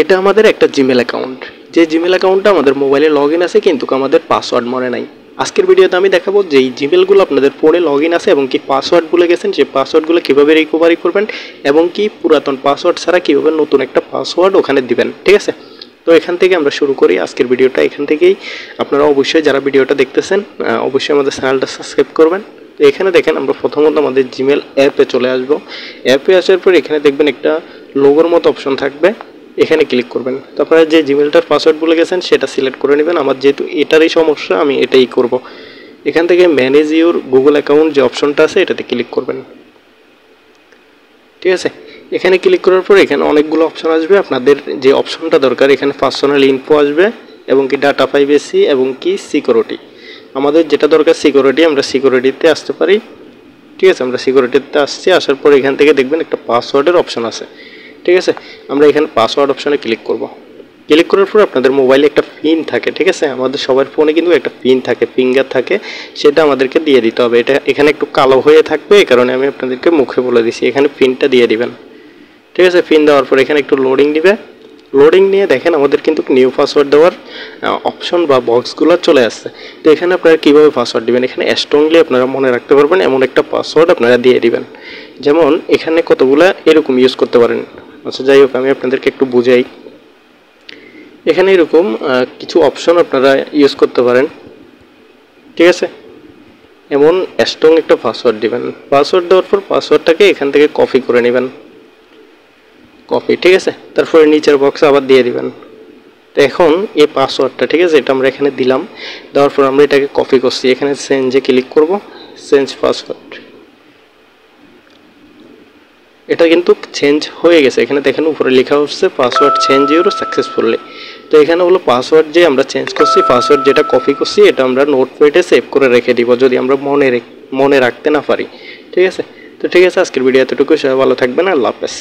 এটা আমাদের একটা জিমেল অ্যাকাউন্ট, যে জিমেল অ্যাকাউন্টটা আমাদের মোবাইলে লগ ইন আছে কিন্তু আমাদের পাসওয়ার্ড মনে নাই। আজকের ভিডিওতে আমি দেখাবো যে এই জিমেলগুলো আপনাদের ফোনে লগ ইন আছে এবং কি পাসওয়ার্ড ভুলে গেছেন, সেই পাসওয়ার্ডগুলো কীভাবে রিকভারি করবেন এবং কি পুরাতন পাসওয়ার্ড ছাড়া কীভাবে নতুন একটা পাসওয়ার্ড ওখানে দিবেন। ঠিক আছে, তো এখান থেকে আমরা শুরু করি আজকের ভিডিওটা। এখান থেকেই আপনারা অবশ্যই যারা ভিডিওটা দেখতেছেন অবশ্যই আমাদের চ্যানেলটা সাবস্ক্রাইব করবেন। তো এখানে দেখেন আমরা প্রথমত আমাদের জিমেল অ্যাপে চলে আসবো। অ্যাপে আসার পর এখানে দেখবেন একটা লোগোর মতো অপশন থাকবে, এখানে ক্লিক করবেন। তো আপনারা যে জিমেলটার পাসওয়ার্ড ভুলে গেছেন সেটা সিলেক্ট করে নেবেন। আমার যেহেতু এটারই সমস্যা আমি এটাই করব। এখান থেকে ম্যানেজ ইউর গুগল অ্যাকাউন্ট যে অপশনটা আছে এটাতে ক্লিক করবেন। ঠিক আছে, এখানে ক্লিক করার পর এখানে অনেকগুলো অপশন আসবে। আপনাদের যে অপশনটা দরকার এখানে পার্সোনাল ইনফো আসবে এবং কি ডাটা প্রাইভেসি এবং কি সিকিউরিটি। আমাদের যেটা দরকার সিকিউরিটি, আমরা সিকিউরিটিতে আসতে পারি। ঠিক আছে, আমরা সিকিউরিটিতে আসছি। আসার পর এখান থেকে দেখবেন একটা পাসওয়ার্ডের অপশন আছে। ঠিক আছে, আমরা এখানে পাসওয়ার্ড অপশনে ক্লিক করব। ক্লিক করার পর আপনাদের মোবাইলে একটা পিন থাকে। ঠিক আছে, আমাদের সবার ফোনে কিন্তু একটা পিন থাকে, ফিঙ্গার থাকে, সেটা আমাদেরকে দিয়ে দিতে হবে। এটা এখানে একটু কালো হয়ে থাকবে, এই কারণে আমি আপনাদেরকে মুখে বলে দিছি, এখানে পিনটা দিয়ে দিবেন। ঠিক আছে, পিন দেওয়ার পর এখানে একটু লোডিং দিবে। লোডিং নিয়ে দেখেন আমাদের কিন্তু নিউ পাসওয়ার্ড দেওয়ার অপশন বা বক্সগুলো চলে আসছে। তো এখানে আপনারা কীভাবে পাসওয়ার্ড দিবেন, এখানে স্ট্রংলি আপনারা মনে রাখতে পারবেন এমন একটা পাসওয়ার্ড আপনারা দিয়ে দিবেন। যেমন এখানে কতগুলো এরকম ইউজ করতে পারেন। আচ্ছা যাই হোক, আমি আপনাদেরকে একটু বুঝাই। এখানে এরকম কিছু অপশন আপনারা ইউজ করতে পারেন। ঠিক আছে, এমন স্ট্রং একটা পাসওয়ার্ড দিবেন। পাসওয়ার্ড দেওয়ার পর পাসওয়ার্ডটাকে এখান থেকে কপি করে নেবেন, কপি। ঠিক আছে, তারপরে নিচের বক্সে আবার দিয়ে দিবেন। তো এখন এই পাসওয়ার্ডটা, ঠিক আছে, এটা আমরা এখানে দিলাম। দেওয়ার পর আমরা এটাকে কপি করছি, এখানে চেঞ্জে ক্লিক করব, চেঞ্জ পাসওয়ার্ড। এটা কিন্তু চেঞ্জ হয়ে গেছে। এখানে দেখেন উপরে লেখা হচ্ছে পাসওয়ার্ড চেঞ্জ ইউর সাকসেসফুলি। তো এখানে হলো পাসওয়ার্ড যে আমরা চেঞ্জ করছি, পাসওয়ার্ড যেটা কপি করছি এটা আমরা নোটপ্যাডে সেভ করে রেখে দিব যদি আমরা মনে রাখতে না পারি। ঠিক আছে, তো ঠিক আছে, আজকের ভিডিও এতটুকু। সবাই ভালো থাকবেন, আল্লাহ হাফেজ।